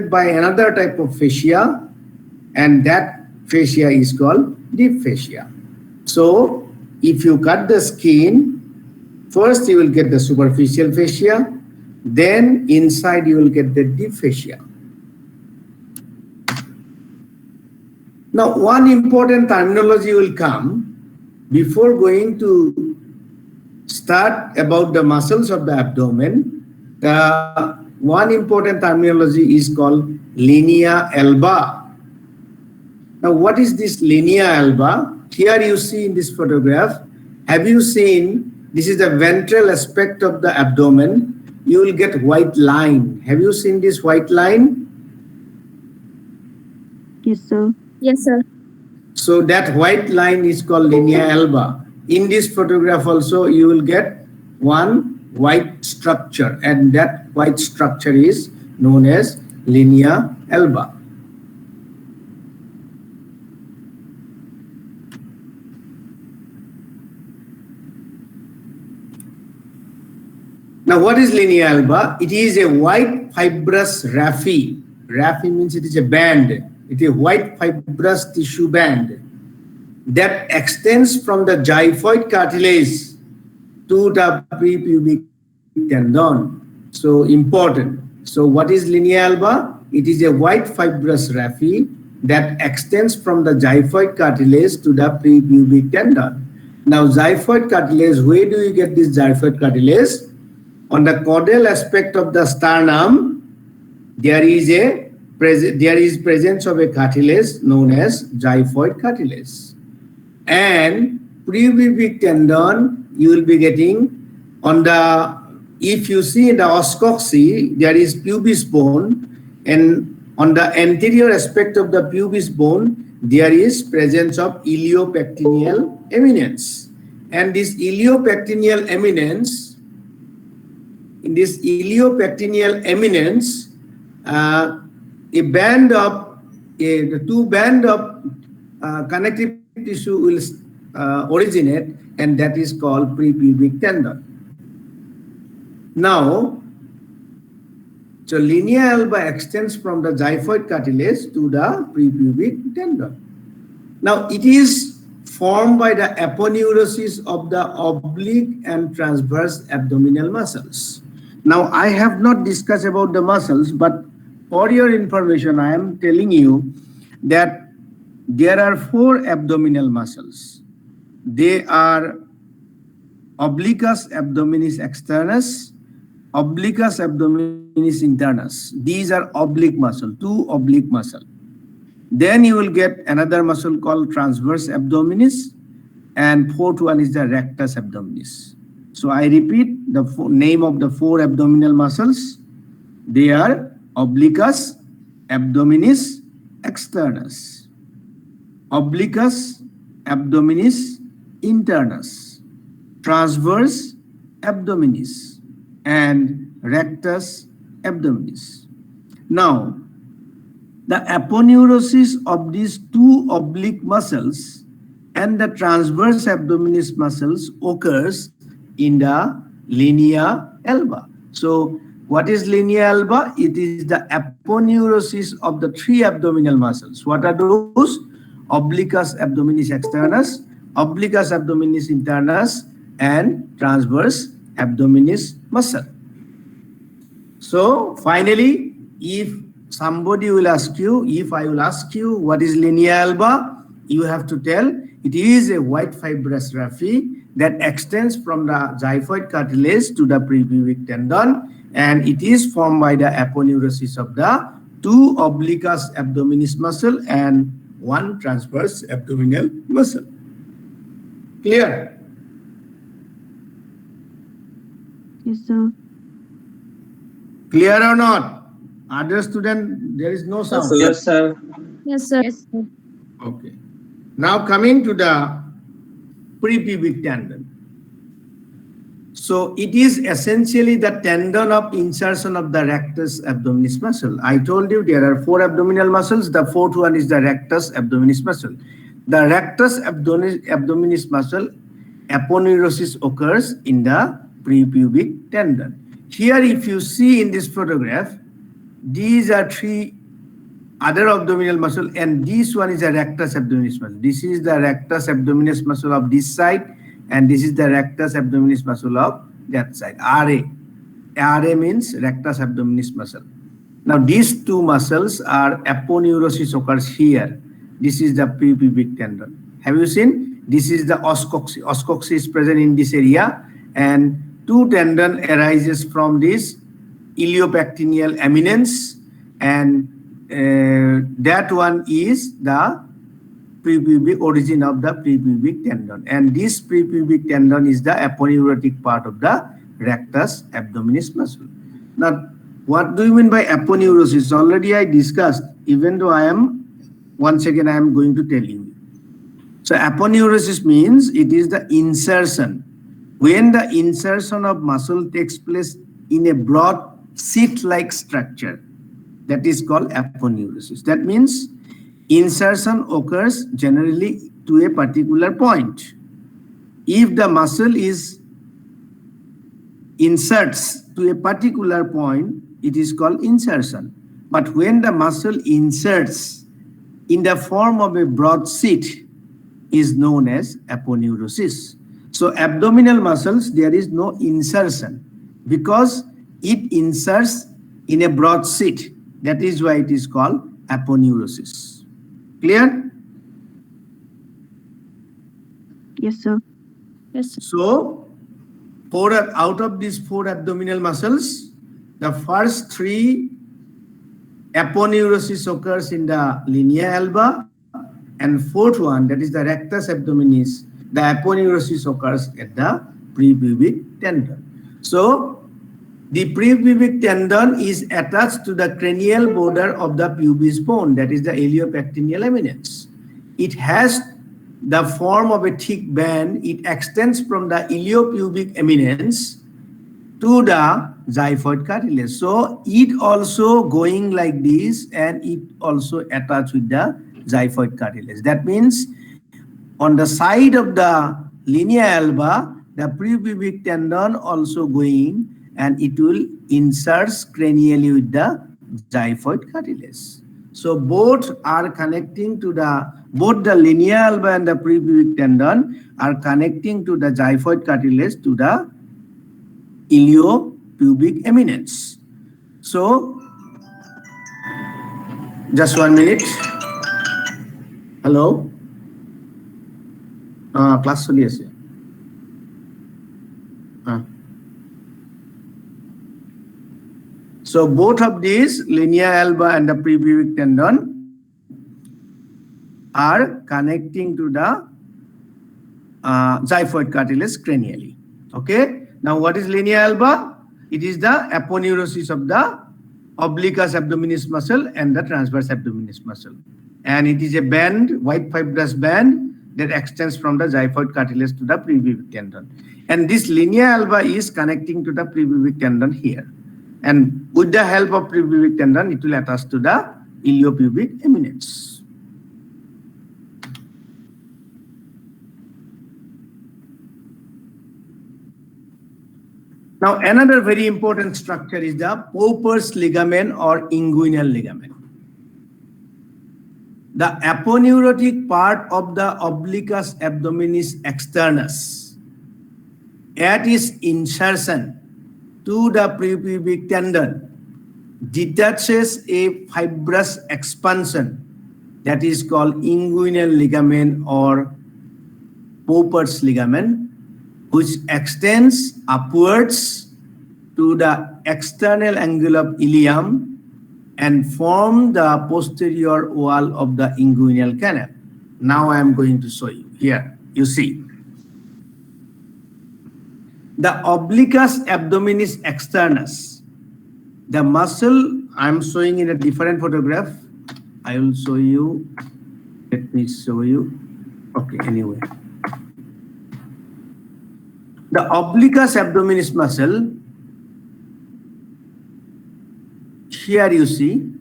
by another type of fascia, and that fascia is called deep fascia. So if you cut the skin, first you will get the superficial fascia, then inside you will get the deep fascia. Now one important terminology will come before going to start about the muscles of the abdomen. The one important terminology is called linea alba. Now what is this linea alba? Here you see in this photograph, have you seen, this is the ventral aspect of the abdomen. You will get white line. Have you seen this white line? Yes, sir. Yes, sir. So that white line is called linea alba. In this photograph also you will get one white structure, and that white structure is known as linea alba. Now what is linea alba? It is a white fibrous raphe. Raphe means it is a band. It is a white fibrous tissue band that extends from the xiphoid cartilage to the prepubic tendon. So important. So what is linea alba? It is a white fibrous raphe that extends from the xiphoid cartilage to the prepubic tendon. Now xiphoid cartilage, where do you get this xiphoid cartilage? On the caudal aspect of the sternum, there is presence of a cartilage known as xiphoid cartilage. And prepubic tendon, you will be getting on the, if you see the os coxae, there is pubis bone, and on the anterior aspect of the pubis bone, there is presence of iliopectineal eminence. And this iliopectineal eminence, in this iliopectineal eminence, the two band of connective tissue will originate, and that is called prepubic tendon. Now, so linea alba extends from the xiphoid cartilage to the prepubic tendon. Now, it is formed by the aponeurosis of the oblique and transverse abdominal muscles. Now, I have not discussed about the muscles, but for your information, I am telling you that there are 4 abdominal muscles. They are obliquus abdominis externus, obliquus abdominis internus. These are oblique muscle, 2 oblique muscle. Then you will get another muscle called transverse abdominis, and 4th one is the rectus abdominis. So I repeat the name of the 4 abdominal muscles. They are obliquus abdominis externus, obliquus abdominis internus, transverse abdominis, and rectus abdominis. Now, the aponeurosis of these 2 oblique muscles and the transverse abdominis muscles occurs in the linea alba. So what is linea alba? It is the aponeurosis of the 3 abdominal muscles. What are those? Obliquus abdominis externus, obliquus abdominis internus, and transverse abdominis muscle. So finally, if somebody will ask you, if I will ask you what is linea alba, you have to tell it is a white fibrous raphe that extends from the xiphoid cartilage to the prepubic tendon, and it is formed by the aponeurosis of the 2 obliquus abdominis muscle and 1 transverse abdominal muscle. Clear? Yes, sir. Clear or not? Other student, there is no sound. Yes, sir. Yes, sir. Yes, sir. Okay. Now coming to the prepubic tendon. So it is essentially the tendon of insertion of the rectus abdominis muscle. I told you there are 4 abdominal muscles. The 4th one is the rectus abdominis muscle. The rectus abdominis muscle aponeurosis occurs in the prepubic tendon. Here, if you see in this photograph, these are three other abdominal muscle, and this one is a rectus abdominis muscle. This is the rectus abdominis muscle of this side, and this is the rectus abdominis muscle of that side. RA. RA means rectus abdominis muscle. Now these two muscles are aponeurosis occurs here. This is the prepubic tendon. Have you seen? This is the oscoxy. Oscoxy is present in this area, and two tendon arises from this iliopectineal eminence, and that one is the prepubic origin of the prepubic tendon, and this prepubic tendon is the aponeurotic part of the rectus abdominis muscle. Now, what do you mean by aponeurosis? Already I discussed, even though once again I am going to tell you. So aponeurosis means it is the insertion. When the insertion of muscle takes place in a broad sheath-like structure, that is called aponeurosis. That means insertion occurs generally to a particular point. If the muscle inserts to a particular point, it is called insertion. But when the muscle inserts in the form of a broad sheath, is known as aponeurosis. So abdominal muscles, there is no insertion because it inserts in a broad sheath. That is why it is called aponeurosis. Clear? Yes, sir. Yes, sir. So out of these four abdominal muscles, the first three aponeurosis occurs in the linea alba, and fourth one, that is the rectus abdominis, the aponeurosis occurs at the prepubic tendon. So the prepubic tendon is attached to the cranial border of the pubis bone, that is the iliopectineal eminence. It has the form of a thick band. It extends from the iliopubic eminence to the xiphoid cartilage. So it also going like this, and it also attached with the xiphoid cartilage. That means on the side of the linea alba, the prepubic tendon also going, and it will insert cranially with the xiphoid cartilage. So both are connecting to both the linea alba and the prepubic tendon are connecting to the xiphoid cartilage to the iliopubic eminence. So just 1 minute. Hello? Class choli ase. So both of these, linea alba and the prepubic tendon, are connecting to the xiphoid cartilage cranially. Okay. Now, what is linea alba? It is the aponeurosis of the obliquus abdominis muscle and the transverse abdominis muscle, and it is a band, white fibrous band that extends from the xiphoid cartilage to the prepubic tendon. And this linea alba is connecting to the prepubic tendon here. And with the help of prepubic tendon, it will attach to the iliopubic eminence. Now, another very important structure is the Popper's ligament or inguinal ligament. The aponeurotic part of the obliquus abdominis externus, at its insertion to the prepubic tendon, detaches a fibrous expansion that is called inguinal ligament or Popper's ligament, which extends upwards to the external angle of ilium and form the posterior wall of the inguinal canal. Now I am going to show you here. You see, the obliquus abdominis externus, the muscle I am showing in a different photograph. I will show you. Let me show you. Okay, anyway. The obliquus abdominis muscle, here you see,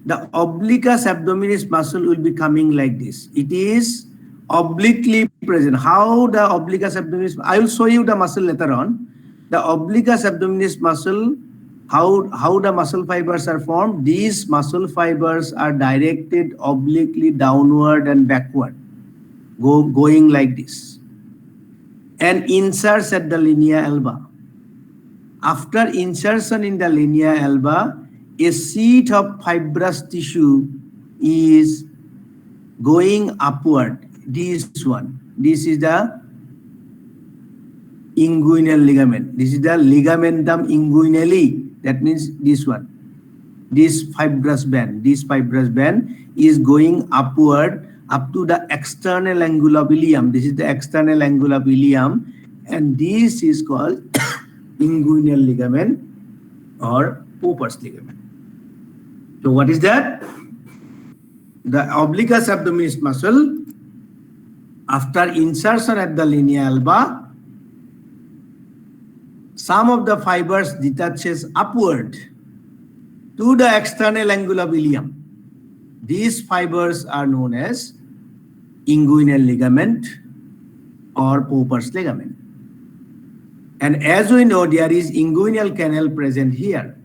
the obliquus abdominis muscle will be coming like this. It is obliquely present. How the obliquus abdominis, I will show you the muscle later on. The obliquus abdominis muscle How the muscle fibers are formed? These muscle fibers are directed obliquely downward and backward, going like this, and inserts at the linea alba. After insertion in the linea alba, a sheet of fibrous tissue is going upward. This one. This is the inguinal ligament. This is the ligamentum inguinale. That means this one. This fibrous band is going upward up to the external angle of ilium. This is the external angle of ilium, and this is called inguinal ligament or Popper's ligament. So what is that? The obliquus abdominis muscle, after insertion at the linea alba, some of the fibers detaches upward to the external angle of ilium. These fibers are known as inguinal ligament or Popper's ligament. And as we know, there is inguinal canal present here.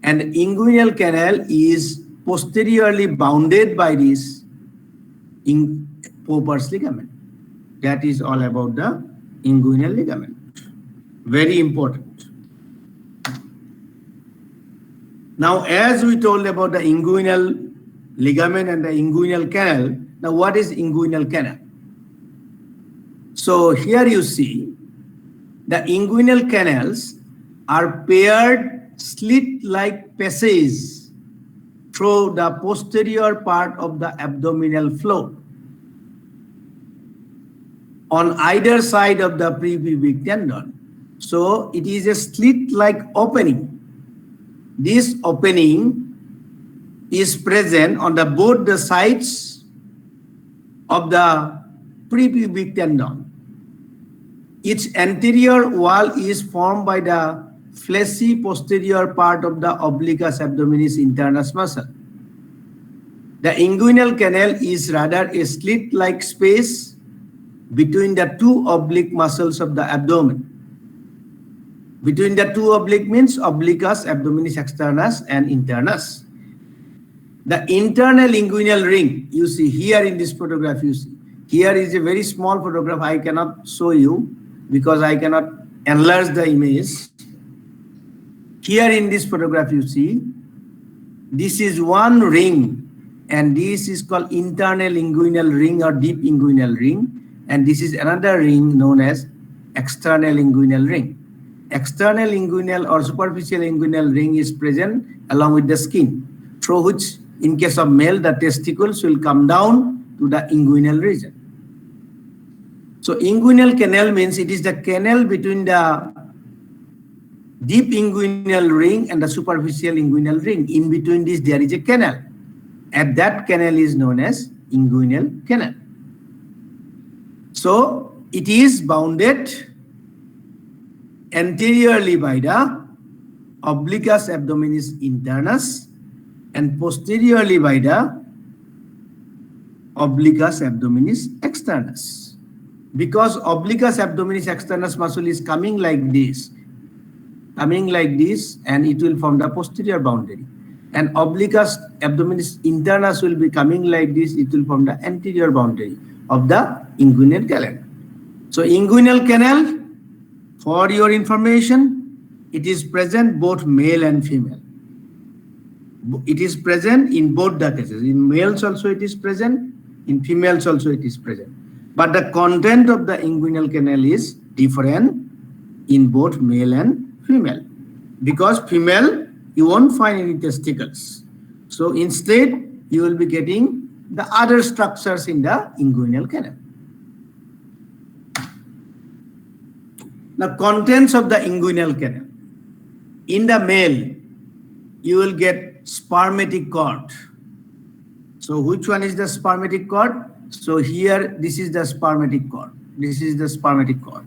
And inguinal canal is posteriorly bounded by this Popper's ligament. That is all about the inguinal ligament. Very important. Now, as we told about the inguinal ligament and the inguinal canal, now what is inguinal canal? So here you see the inguinal canals are paired slit-like passages through the posterior part of the abdominal floor on either side of the prepubic tendon. So it is a slit-like opening. This opening is present on both the sides of the prepubic tendon. Its anterior wall is formed by the fleshy posterior part of the obliquus abdominis internus muscle. The inguinal canal is rather a slit-like space between the two oblique muscles of the abdomen. Between the two oblique means obliquus abdominis externus and internus. The internal inguinal ring, you see here in this photograph, you see. Here is a very small photograph. I cannot show you because I cannot enlarge the image. Here in this photograph, you see, this is one ring, and this is called internal inguinal ring or deep inguinal ring. And this is another ring known as external inguinal ring. External inguinal or superficial inguinal ring is present along with the skin, through which, in case of male, the testicles will come down to the inguinal region. So inguinal canal means it is the canal between the deep inguinal ring and the superficial inguinal ring. In between this, there is a canal, and that canal is known as inguinal canal. So it is bounded anteriorly by the obliquus abdominis internus and posteriorly by the obliquus abdominis externus. Because obliquus abdominis externus muscle is coming like this, and it will form the posterior boundary. And obliquus abdominis internus will be coming like this, it will form the anterior boundary of the inguinal canal. So inguinal canal, for your information, it is present both male and female. It is present in both the cases. In males also it is present, in females also it is present. But the content of the inguinal canal is different in both male and female. Because female, you won't find any testicles. So instead, you will be getting the other structures in the inguinal canal. The contents of the inguinal canal. In the male, you will get spermatic cord. So which one is the spermatic cord? So here, this is the spermatic cord. This is the spermatic cord.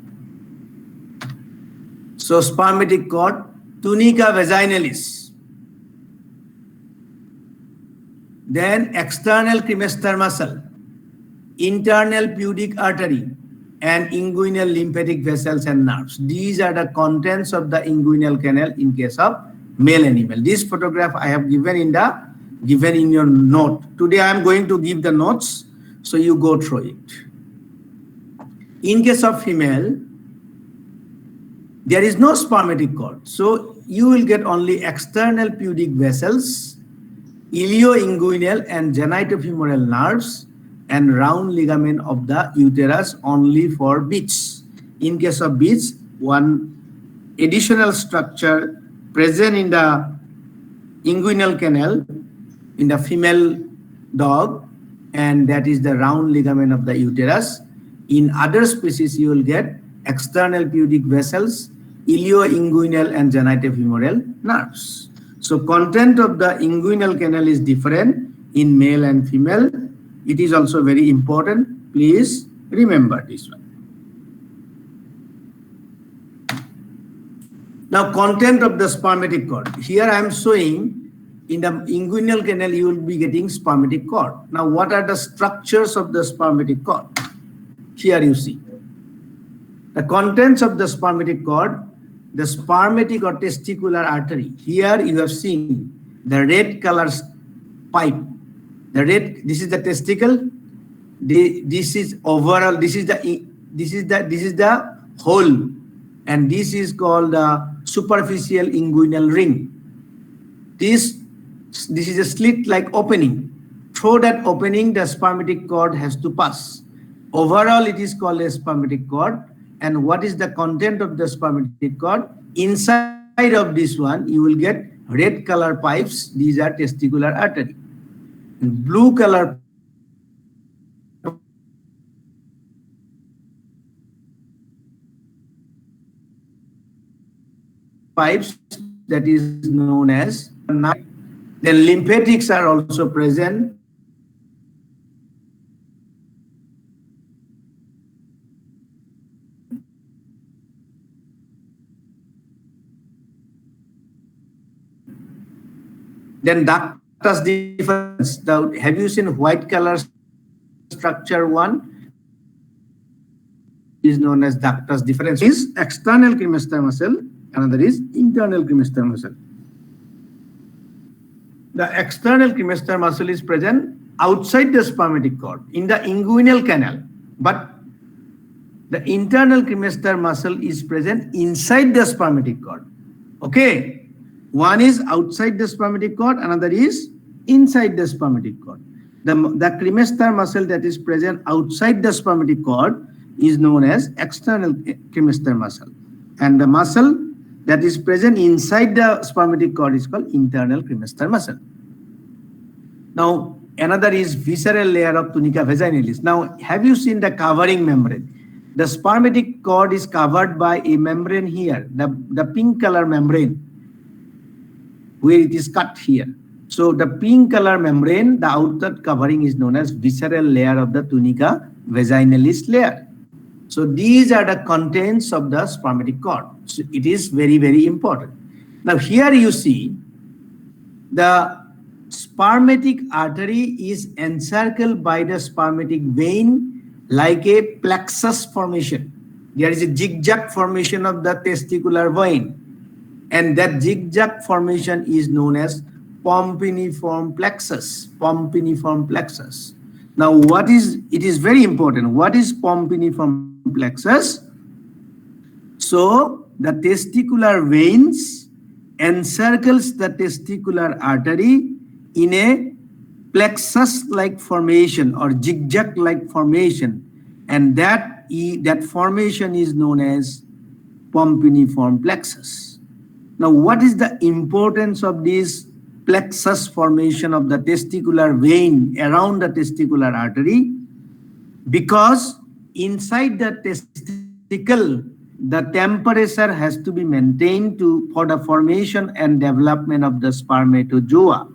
So spermatic cord, tunica vaginalis. Then external cremaster muscle, internal pubic artery, and inguinal lymphatic vessels and nerves. These are the contents of the inguinal canal in case of male animal. This photograph I have given in your note. Today I am going to give the notes, so you go through it. In case of female, there is no spermatic cord, so you will get only external pudic vessels, ilioinguinal and genitofemoral nerves, and round ligament of the uterus only for bitch. In case of bitch, one additional structure present in the inguinal canal in the female dog, and that is the round ligament of the uterus. In other species, you will get external pudic vessels, ilioinguinal and genitofemoral nerves. So content of the inguinal canal is different in male and female. It is also very important. Please remember this one. Now, content of the spermatic cord. Here I am showing in the inguinal canal you will be getting spermatic cord. Now, what are the structures of the spermatic cord? Here you see. The contents of the spermatic cord, the spermatic or testicular artery. Here you have seen the red color pipe. The red, this is the testicle. This is overall. This is the hole, and this is called the superficial inguinal ring. This is a slit-like opening. Through that opening, the spermatic cord has to pass. Overall, it is called a spermatic cord. And what is the content of the spermatic cord? Inside of this one, you will get red color pipes. These are testicular artery. And blue color pipes, that is known as. Then lymphatics are also present. Then ductus deferens. Now, have you seen white color structure one? Is known as ductus deferens. Is external cremaster muscle. Another is internal cremaster muscle. The external cremaster muscle is present outside the spermatic cord in the inguinal canal, but the internal cremaster muscle is present inside the spermatic cord. Okay. One is outside the spermatic cord, another is inside the spermatic cord. The cremaster muscle that is present outside the spermatic cord is known as external cremaster muscle. And the muscle that is present inside the spermatic cord is called internal cremaster muscle. Now, another is visceral layer of tunica vaginalis. Now, have you seen the covering membrane? The spermatic cord is covered by a membrane here, the pink color membrane, where it is cut here. So the pink color membrane, the outer covering is known as visceral layer of the tunica vaginalis layer. So these are the contents of the spermatic cord. So it is very, very important. Now here you see the spermatic artery is encircled by the spermatic vein like a plexus formation. There is a zigzag formation of the testicular vein. And that zigzag formation is known as pompiniform plexus. Pompiniform plexus. Now, it is very important. What is pompiniform plexus? So, the testicular veins encircles the testicular artery in a plexus-like formation or zigzag-like formation. And that formation is known as pompiniform plexus. Now, what is the importance of this plexus formation of the testicular vein around the testicular artery? Because inside the testicle, the temperature has to be maintained for the formation and development of the spermatozoa.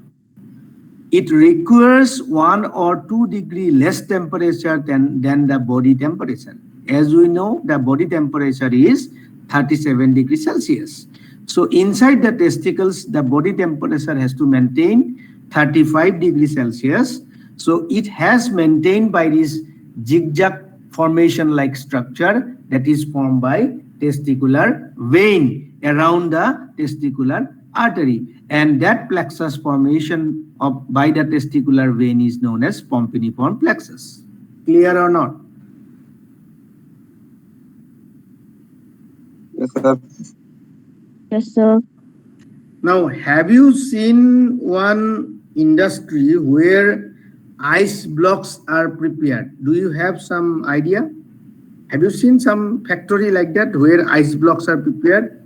It requires 1 or 2 degrees less temperature than the body temperature. As we know, the body temperature is 37 degrees Celsius. So inside the testicles, the body temperature has to maintain 35 degrees Celsius. So it has maintained by this zigzag formation-like structure that is formed by testicular vein around the testicular artery, and that plexus formation by the testicular vein is known as pompiniform plexus. Clear or not? Yes, sir. Yes, sir. Now, have you seen one industry where ice blocks are prepared? Do you have some idea? Have you seen some factory like that where ice blocks are prepared?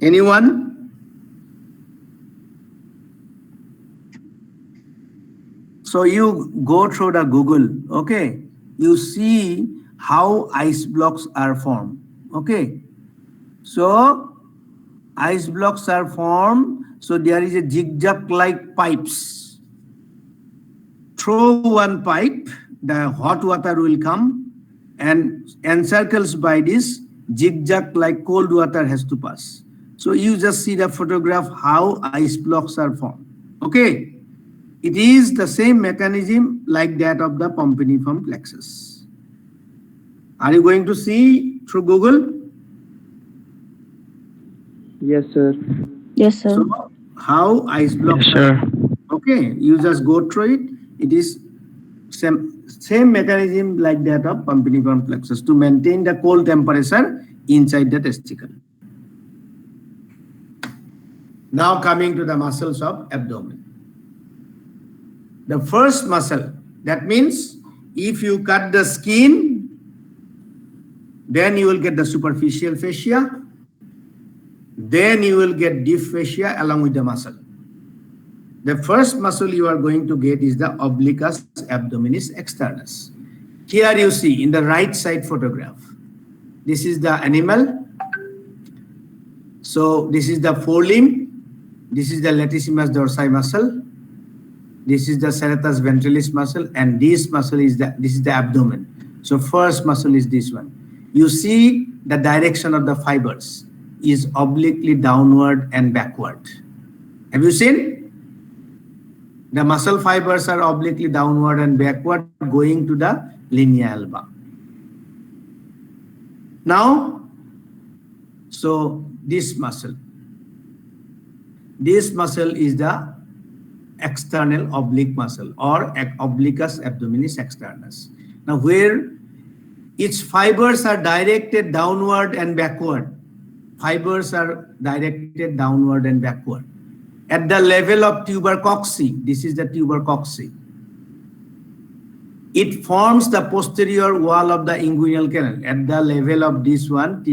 Anyone? So you go through the Google, okay? You see how ice blocks are formed, okay? So ice blocks are formed. So there is a zigzag-like pipes. Through one pipe, the hot water will come and encircles by this zigzag-like cold water has to pass. So you just see the photograph how ice blocks are formed. Okay. It is the same mechanism like that of the pompiniform plexus. Are you going to see through Google? Yes, sir. Yes, sir. So how ice blocks are formed. Okay, you just go through it. It is same mechanism like that of pompiniform plexus to maintain the cold temperature inside the testicle. Now coming to the muscles of abdomen. The first muscle, that means if you cut the skin, then you will get the superficial fascia, then you will get deep fascia along with the muscle. The first muscle you are going to get is the obliquus abdominis externus. Here you see in the right side photograph. This is the animal. So this is the forelimb. This is the latissimus dorsi muscle. This is the serratus ventralis muscle, and this muscle is the abdomen. So first muscle is this one. You see the direction of the fibers is obliquely downward and backward. Have you seen? The muscle fibers are obliquely downward and backward going to the linea alba. Now, so this muscle is the external oblique muscle or obliquus abdominis externus. Now, where its fibers are directed downward and backward. Fibers are directed downward and backward. At the level of tuber cocci, this is the tuber cocci. It forms the posterior wall of the inguinal canal. At the level of this one,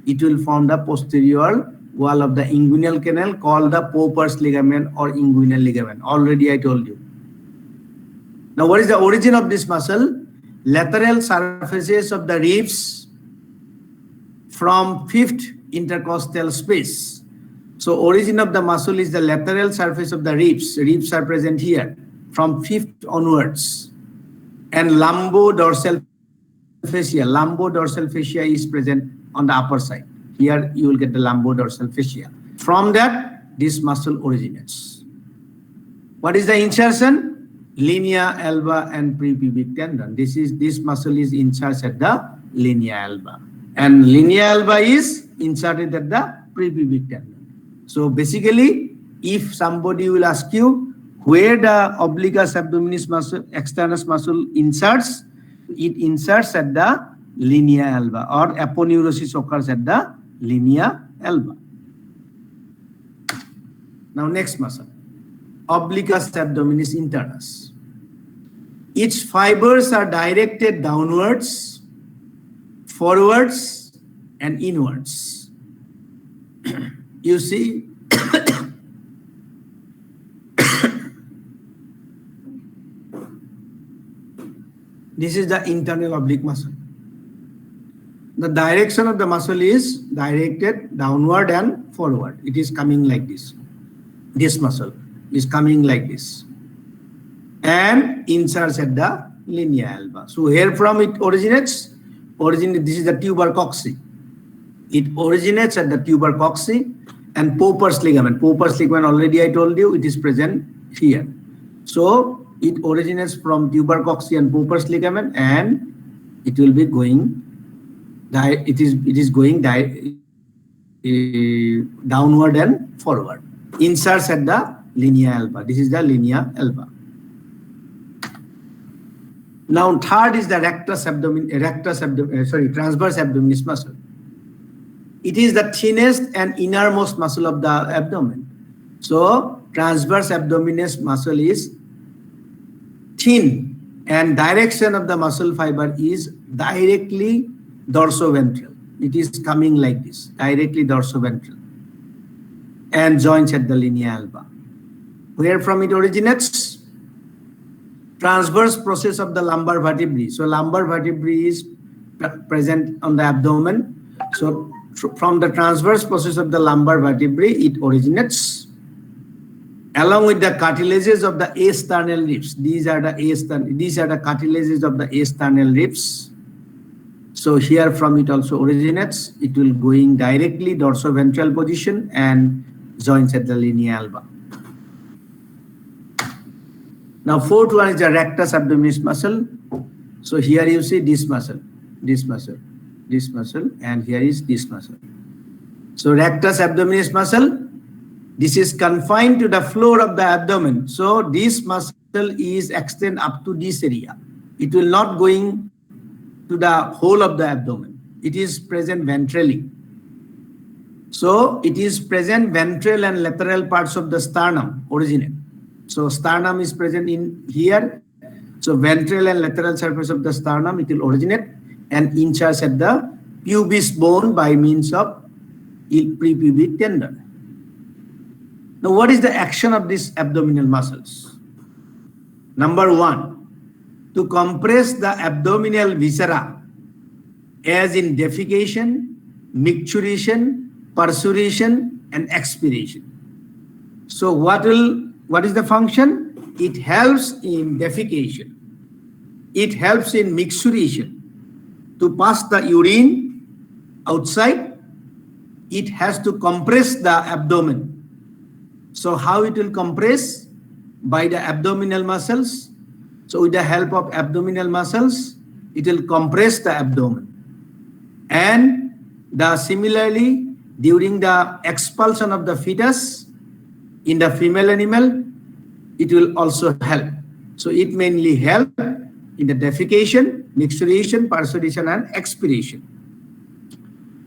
it will form the posterior wall of the inguinal canal called the Popper's ligament or inguinal ligament. Already I told you. Now, what is the origin of this muscle? Lateral surfaces of the ribs from fifth intercostal space. So origin of the muscle is the lateral surface of the ribs. Ribs are present here from fifth onwards. And lumbo-dorsal fascia. Lumbo-dorsal fascia is present on the upper side. Here you will get the lumbo-dorsal fascia. From that, this muscle originates. What is the insertion? Linea alba and prepubic tendon. This muscle is inserted at the linea alba. And linea alba is inserted at the prepubic tendon. So basically, if somebody will ask you where the obliquus abdominis muscle, externus muscle inserts, it inserts at the linea alba, or aponeurosis occurs at the linea alba. Now next muscle, obliquus abdominis internus. Its fibers are directed downwards, forwards, and inwards. You see, this is the internal oblique muscle. The direction of the muscle is directed downward and forward. It is coming like this. This muscle is coming like this and inserts at the linea alba. So here from it originates. This is the tuber cocci. It originates at the tuber cocci and Popper's ligament. Popper's ligament, already I told you, it is present here. So it originates from tubercocci and Popper's ligament, and it will be going downward and forward. Inserts at the linea alba. This is the linea alba. Now third is the transverse abdominis muscle. It is the thinnest and innermost muscle of the abdomen. So transverse abdominis muscle is thin, and direction of the muscle fiber is directly dorsoventral. It is coming like this, directly dorsoventral, and joins at the linea alba. Where from it originates? Transverse process of the lumbar vertebrae. So lumbar vertebrae is present on the abdomen. So from the transverse process of the lumbar vertebrae, it originates along with the cartilages of the asternal ribs. These are the cartilages of the asternal ribs. So here from it also originates. It will going directly dorsoventral position and joins at the linea alba. Now fourth one is the rectus abdominis muscle. So here you see this muscle, and here is this muscle. So rectus abdominis muscle, this is confined to the floor of the abdomen. So this muscle is extend up to this area. It will not going to the whole of the abdomen. It is present ventrally. So it is present ventral and lateral parts of the sternum originate. So sternum is present in here. So ventral and lateral surface of the sternum, it will originate and inserts at the pubis bone by means of prepubic tendon. Now, what is the action of these abdominal muscles? Number one, to compress the abdominal viscera, as in defecation, micturition, persuration, and expiration. So what is the function? It helps in defecation. It helps in micturition. To pass the urine outside, it has to compress the abdomen. So how it will compress? By the abdominal muscles. So with the help of abdominal muscles, it will compress the abdomen. And similarly, during the expulsion of the fetus in the female animal, it will also help. So it mainly help in the defecation, micturition, persuration, and expiration.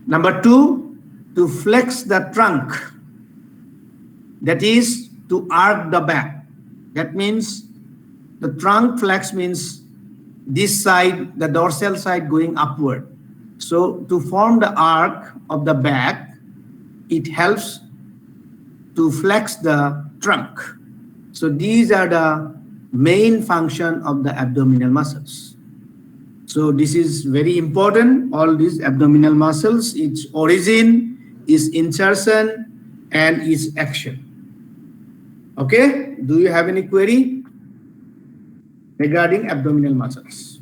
Number two, to flex the trunk. That is to arc the back. That means the trunk flex means this side, the dorsal side going upward. So to form the arc of the back, it helps to flex the trunk. So these are the main function of the abdominal muscles. So this is very important. All these abdominal muscles, its origin, its insertion, and its action. Okay, do you have any query regarding abdominal muscles?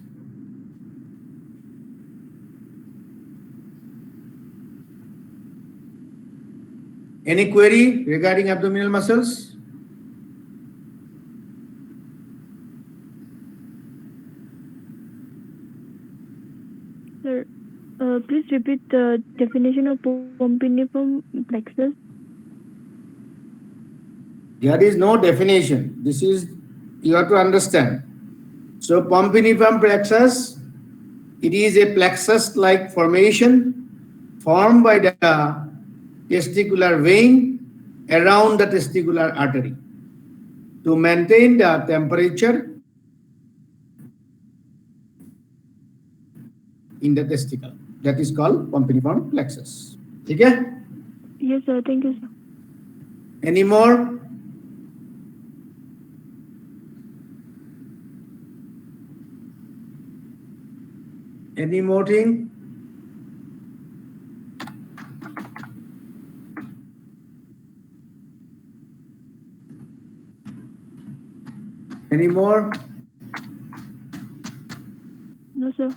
Any query regarding abdominal muscles? Sir, please repeat the definition of Pompiniform plexus. There is no definition. This is, you have to understand. So Pompiniform plexus, it is a plexus-like formation formed by the testicular vein around the testicular artery to maintain the temperature in the testicle. That is called Pompiniform plexus. Okay? Yes, sir. Thank you, sir. Any more? Any more thing? Any more? No, sir.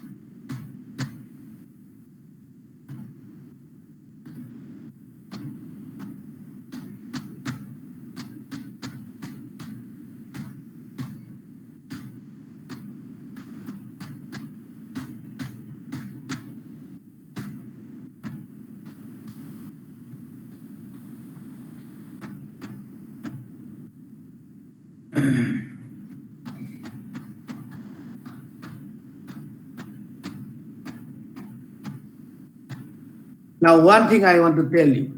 Now, one thing I want to tell you.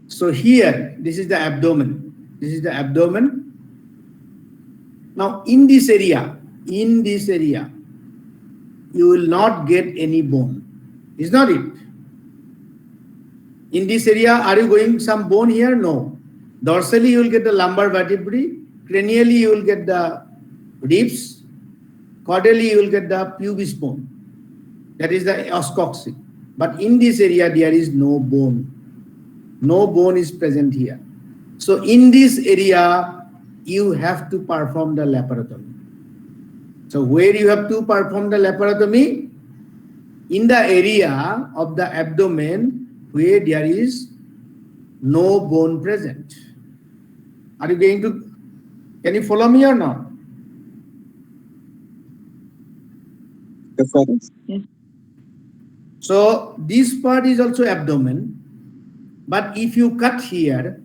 So here, this is the abdomen. This is the abdomen. Now, in this area, you will not get any bone. Is not it? In this area, are you going some bone here? No. Dorsally, you will get the lumbar vertebrae. Cranially, you will get the ribs. Caudally, you will get the pubis bone. That is the os coccyx. But in this area, there is no bone. No bone is present here. So in this area, you have to perform the laparotomy. So where you have to perform the laparotomy? In the area of the abdomen where there is no bone present. Are you going to, can you follow me or not? Yes. So this part is also abdomen, but if you cut here,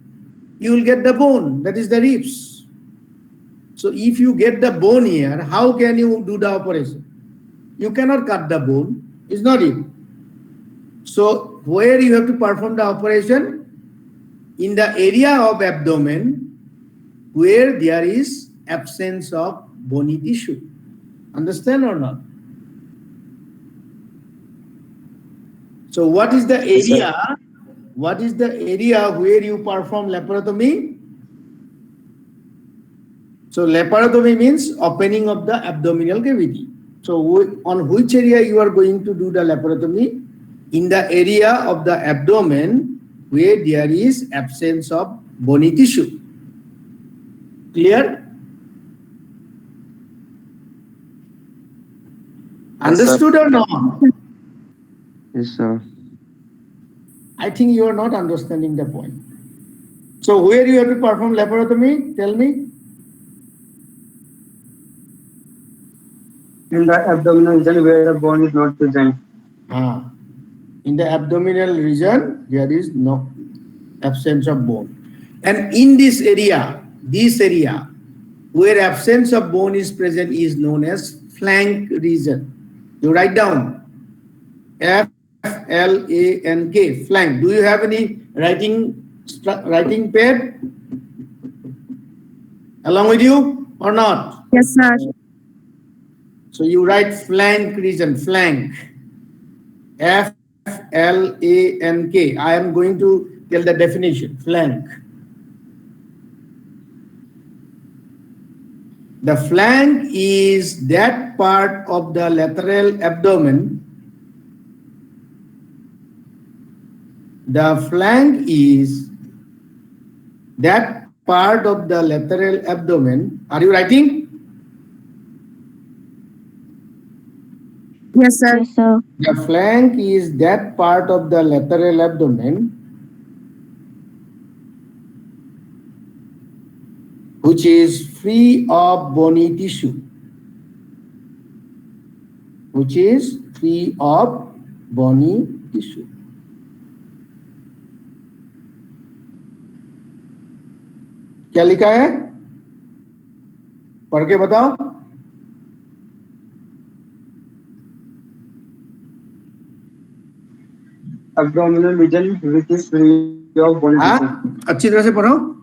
you will get the bone, that is the ribs. So if you get the bone here, how can you do the operation? You cannot cut the bone, is not it? So where you have to perform the operation? In the area of abdomen where there is absence of bony tissue. Understand or not? So what is the area? What is the area where you perform laparotomy? So laparotomy means opening of the abdominal cavity. So on which area you are going to do the laparotomy? In the area of the abdomen where there is absence of bony tissue. Clear? Understood or not? Yes, sir. I think you are not understanding the point. So where you have to perform laparotomy? Tell me. In the abdominal region where the bone is not present. In the abdominal region, there is no absence of bone. And in this area where absence of bone is present is known as flank region. You write down F-L-A-N-K, flank. Do you have any writing pad along with you or not? Yes, sir. So you write flank region, flank. F-L-A-N-K. I am going to tell the definition, flank. The flank is that part of the lateral abdomen. The flank is that part of the lateral abdomen. Are you writing? Yes, sir. Yes, sir. The flank is that part of the lateral abdomen which is free of bony tissue. Which is free of bony tissue. क्या लिखा है? पढ़ के बताओ. Abdominal region which is free of bony tissue. अच्छी तरह से पढ़ो.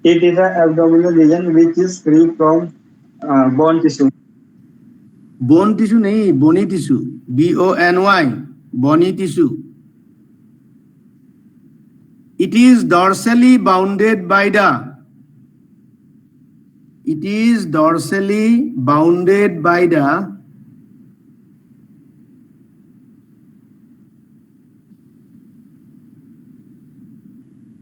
It is an abdominal region which is free from bone tissue. Bone tissue नहीं, bony tissue. B-O-N-Y, bony tissue. It is dorsally bounded by the. It is dorsally bounded by the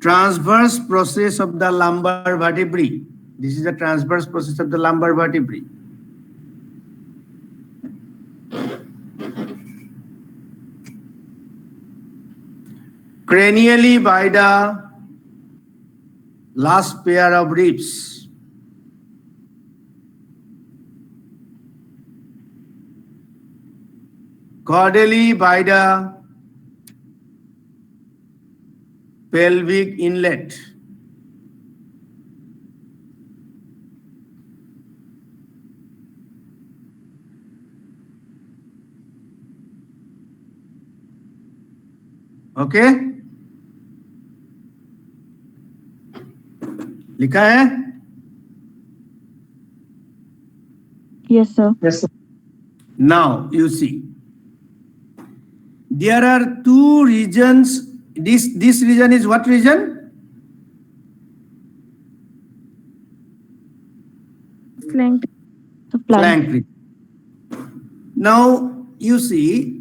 transverse process of the lumbar vertebrae. This is the transverse process of the lumbar vertebrae. Cranially by the last pair of ribs. Caudally by the pelvic inlet. Okay, लिखा है? Yes, sir. Yes, sir. Now you see, there are two regions. This region is what region? Flank. The Flank region. Now you see,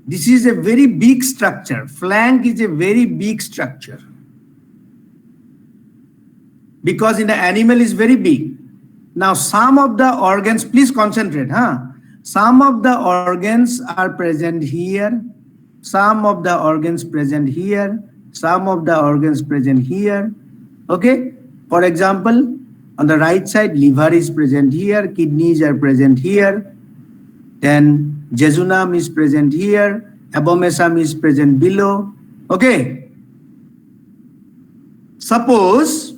this is a very big structure. Flank is a very big structure because in the animal is very big. Now some of the organs, please concentrate, huh? Some of the organs are present here, some of the organs present here, some of the organs present here. Okay, for example, on the right side, liver is present here, kidneys are present here, then jejunum is present here, abomasum is present below. Okay, suppose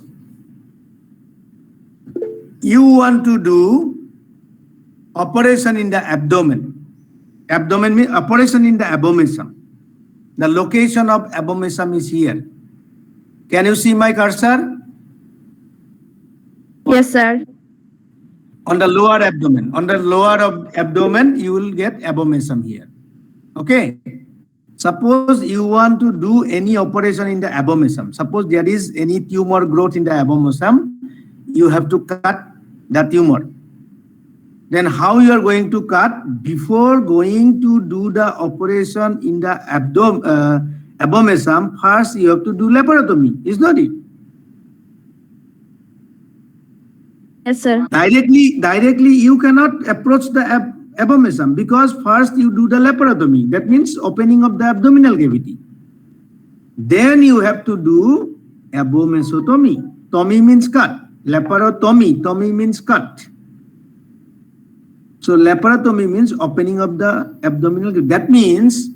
you want to do operation in the abdomen. Abdomen means operation in the abomasum. The location of abomasum is here. Can you see my cursor? Yes, sir. On the lower abdomen. On the lower abdomen, you will get abomasum here. Okay. Suppose you want to do any operation in the abomasum. Suppose there is any tumor growth in the abomasum, you have to cut the tumor. Then how you are going to cut? Before going to do the operation in the abomasum, first you have to do laparotomy, is not it? Yes, sir. Directly you cannot approach the abomasum because first you do the laparotomy. That means opening of the abdominal cavity. Then you have to do abomasotomy. Tomy means cut. Laparotomy. Tomy means cut. So laparotomy means opening of the abdominal cavity. That means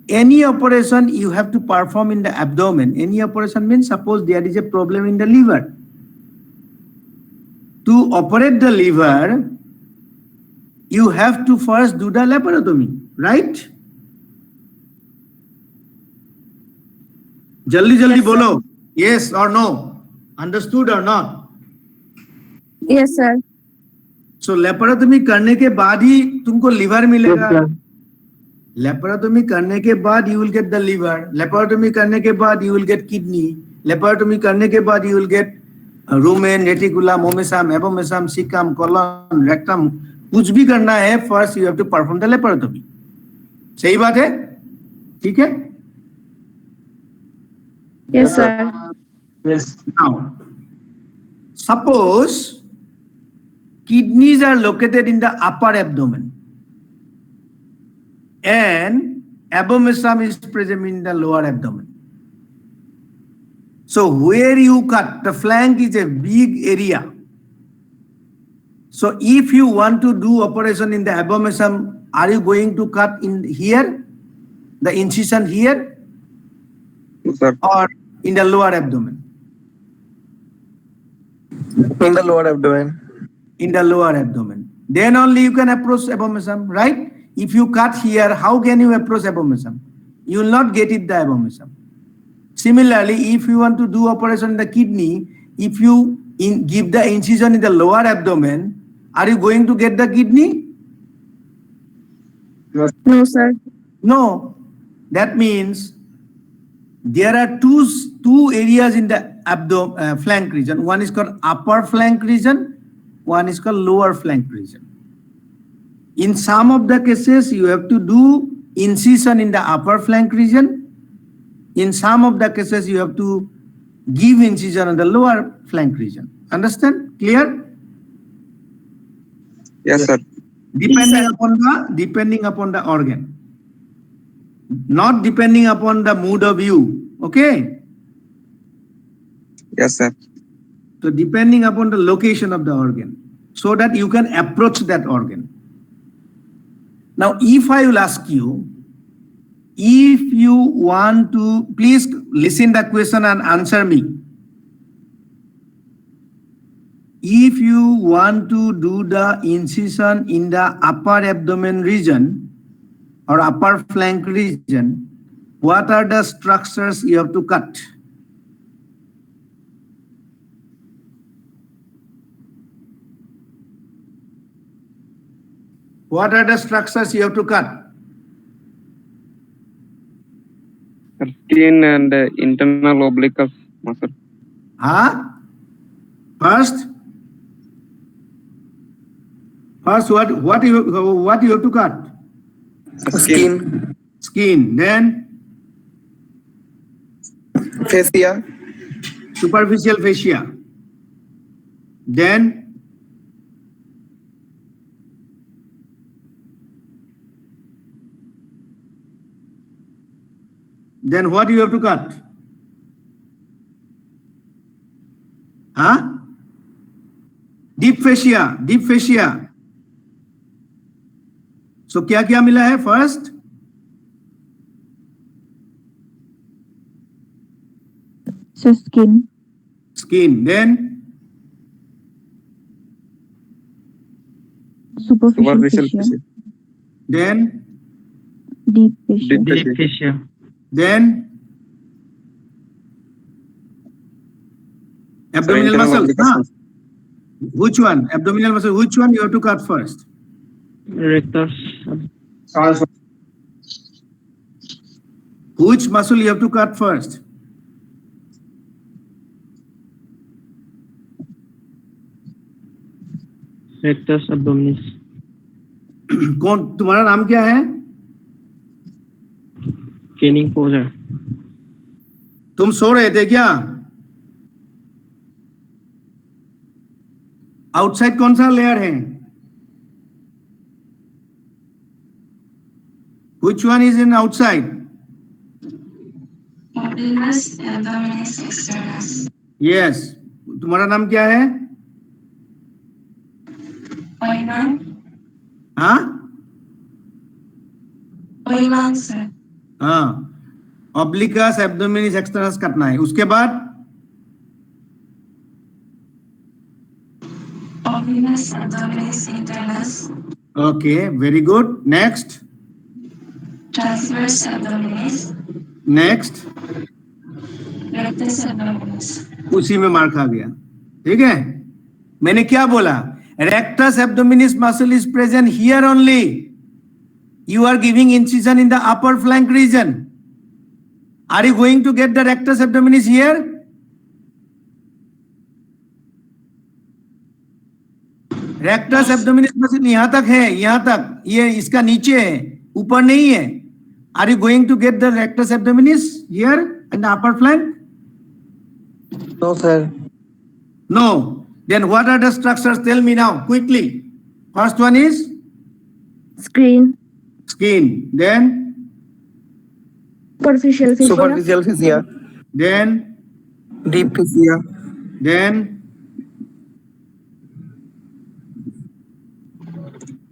any operation you have to perform in the abdomen. Any operation means suppose there is a problem in the liver. To operate the liver, you have to first do the laparotomy, right? Jaldi bolo. Yes or no? Understood or not? Yes, sir. So laparotomy करने के बाद ही तुमको liver मिलेगा. Laparotomy करने के बाद you will get the liver. Laparotomy करने के बाद you will get kidney. Laparotomy करने के बाद you will get rumen, reticulum, omasum, abomasum, cecum, colon, rectum. कुछ भी करना है, first you have to perform the laparotomy. सही बात है? ठीक है? Yes, sir. Yes. Now, suppose kidneys are located in the upper abdomen and abomasum is present in the lower abdomen. So where you cut, the flank is a big area. So if you want to do operation in the abomasum, are you going to cut in here, the incision here, Yes, sir. or in the lower abdomen? In the lower abdomen. In the lower abdomen. Then only you can approach abomasum, right? If you cut here, how can you approach abomasum? You will not get it the abomasum. Similarly, if you want to do operation in the kidney, if you give the incision in the lower abdomen, are you going to get the kidney? No, sir. No. That means there are two areas in the flank region. One is called upper flank region, one is called lower flank region. In some of the cases, you have to do incision in the upper flank region. In some of the cases, you have to give incision in the lower flank region. Understand? Clear? Yes, sir. Depending upon the organ, not depending upon the mood of view. Okay? Yes, sir. So depending upon the location of the organ, so that you can approach that organ. Now, if I will ask you, if you want to, please listen the question and answer me. If you want to do the incision in the upper abdomen region or upper flank region, what are the structures you have to cut? What are the structures you have to cut? Skin and internal oblique muscle. Huh? First, what you have to cut? Skin. Skin. Then Fascia. superficial fascia. Then what you have to cut? Huh? Deep fascia. Deep fascia. So क्या क्या मिला है? First, So skin. skin. Then Superficial fascia. fascia. then Deep fascia. Deep fascia. then abdominal Internal muscle. oblique Huh? muscle. Which one? Abdominal muscle. Which one you have to cut first? Rectus. Also, Which muscle you have to cut first? Rectus abdominis. कौन तुम्हारा नाम क्या है? Caning pose है. तुम सो रहे थे क्या? आउटसाइड कौन सा लेयर है? Which one is in outside? Abdominis, abdominis externus. Yes. तुम्हारा नाम क्या है? Oiman, हाँ? Oiman sir. हाँ. Obliquus abdominis externus कटना है. उसके बाद Obliquus, abdominis internus. Okay, very good. Next. Transverse abdominis. Next. Rectus abdominis. उसी में मार खा गया. ठीक है? मैंने क्या बोला? Rectus abdominis muscle is present here only. You are giving incision in the upper flank region. Are you going to get the rectus abdominis here? Rectus abdominis muscle यहाँ तक है, यहाँ तक. ये इसका नीचे है, ऊपर नहीं है. Are you going to get the rectus abdominis here in the upper flank? No, sir. No. Then what are the structures? Tell me now, quickly. First one is Skin. skin. Then Superficial fascia. Superficial fascia. Then Deep fascia. Then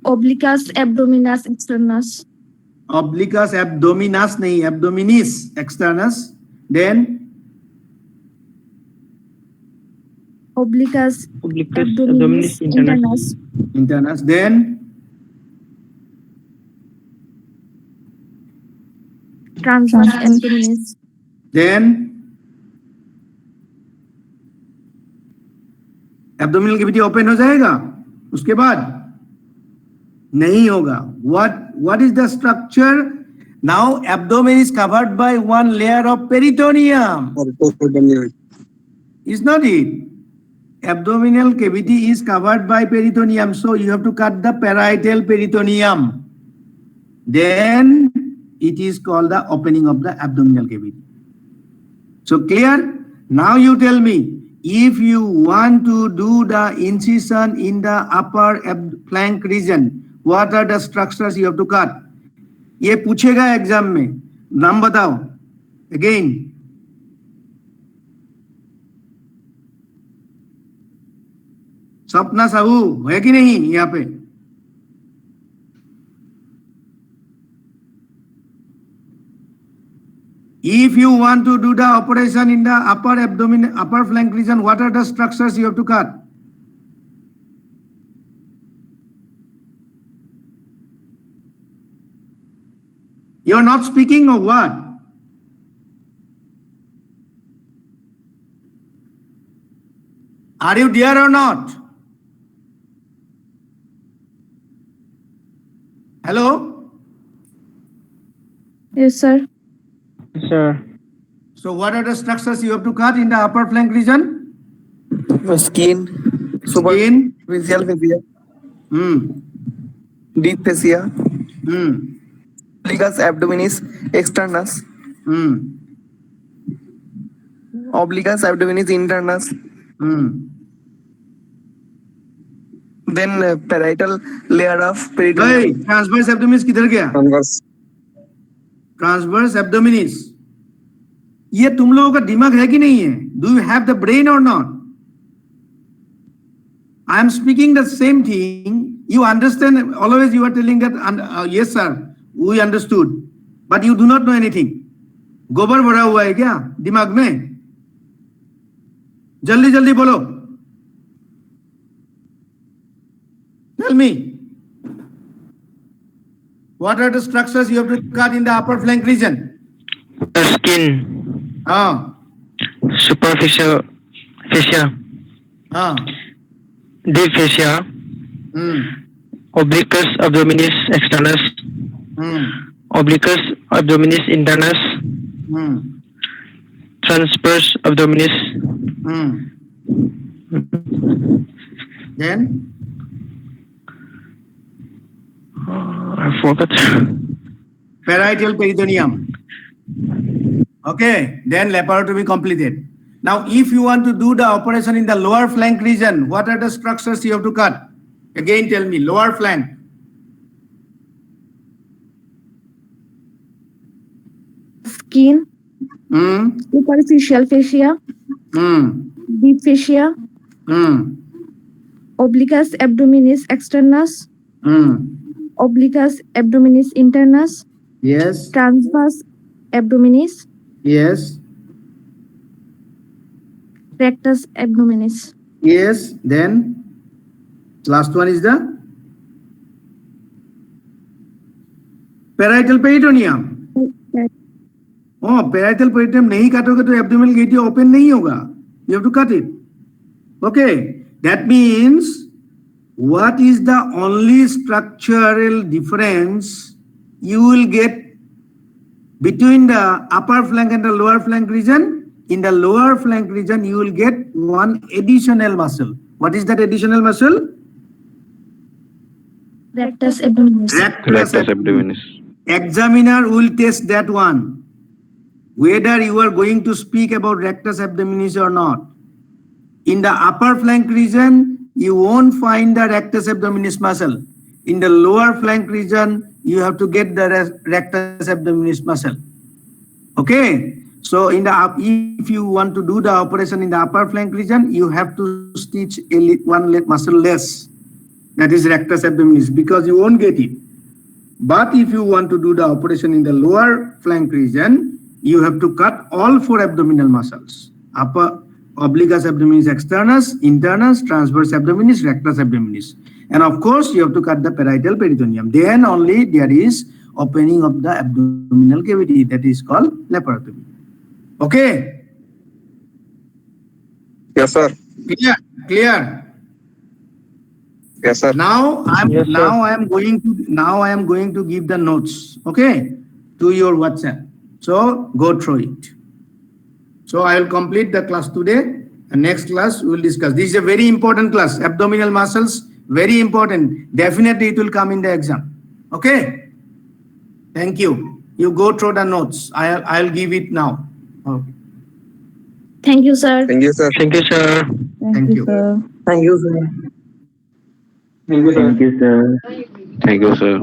Obliquus abdominis externus. obliquus abdominis नहीं, abdominis externus. Then Obliquus Obliquus abdominis internus. internus. Then Transverse abdominis. then abdominal cavity open हो जाएगा. उसके बाद नहीं होगा. What is the structure? Now abdomen is covered by one layer of peritoneum. Is not it? Abdominal cavity is covered by peritoneum, so you have to cut the parietal peritoneum. Then it is called the opening of the abdominal cavity. So clear? Now you tell me, if you want to do the incision in the upper flank region, what are the structures you have to cut? ये पूछेगा exam में. नाम बताओ. Again. सपना साहू है कि नहीं यहाँ पे? If you want to do the operation in the upper abdomen, upper flank region, what are the structures you have to cut? You are not speaking of what? Are you there or not? Hello? Yes, sir. Sir. So what are the structures you have to cut in the upper flank region? Skin. Skin. Superficial fascia. Hmm. Deep fascia. Hmm. Obliquus abdominis externus. Hmm. Obliquus abdominis internus. Hmm. Then parietal layer of peritoneum. Hey, transverse abdominis किधर गया? Transverse. Transverse abdominis, ये तुम लोगों का दिमाग है कि नहीं है? Do you have the brain or not? I am speaking the same thing, you understand, always you are telling that yes sir we understood, but you do not know anything. गोबर भरा हुआ है क्या दिमाग में? जल्दी जल्दी बोलो, tell me. What are the structures you have to cut in the upper flank region? The skin. Superficial fascia. Deep fascia. Obliquus abdominis externus. Obliquus abdominis internus. Transverse abdominis. Then I forgot. parietal peritoneum. Okay, then laparotomy completed. Now, if you want to do the operation in the lower flank region, what are the structures you have to cut? Again, tell me, lower flank. Skin, superficial fascia, deep fascia, obliquus abdominis externus, obliquus abdominis internus, Yes, transverse abdominis, yes, rectus abdominis. yes. Then last one is the parietal peritoneum. Parietal peritoneum नहीं काटोगे तो abdominal gate open नहीं होगा. You have to cut it. Okay, that means what is the only structural difference you will get between the upper flank and the lower flank region? In the lower flank region, you will get one additional muscle. What is that additional muscle? Rectus abdominis. Rectus abdominis. Examiner will test that one, whether you are going to speak about rectus abdominis or not. In the upper flank region, you won't find the rectus abdominis muscle. In the lower flank region, you have to get the rectus abdominis muscle. Okay, so in the if you want to do the operation in the upper flank region, you have to stitch one muscle less, that is rectus abdominis, because you won't get it. But if you want to do the operation in the lower flank region, you have to cut all four abdominal muscles: upper obliquus abdominis externus, internus, transverse abdominis, rectus abdominis. And of course, you have to cut the parietal peritoneum. Then only there is opening of the abdominal cavity, that is called laparotomy. Okay? Yes, sir. Clear? Clear? Yes, sir. Now I am going to give the notes, okay, to your WhatsApp. So go through it. So I will complete the class today, and next class we will discuss. This is a very important class. Abdominal muscles, very important. Definitely it will come in the exam. Okay. Thank you. You go through the notes. I'll give it now. Okay. Thank you, sir. Thank you, sir. Thank you, sir. Thank you. sir. Thank you, sir. Thank you, sir. Thank you, sir. Thank you, sir.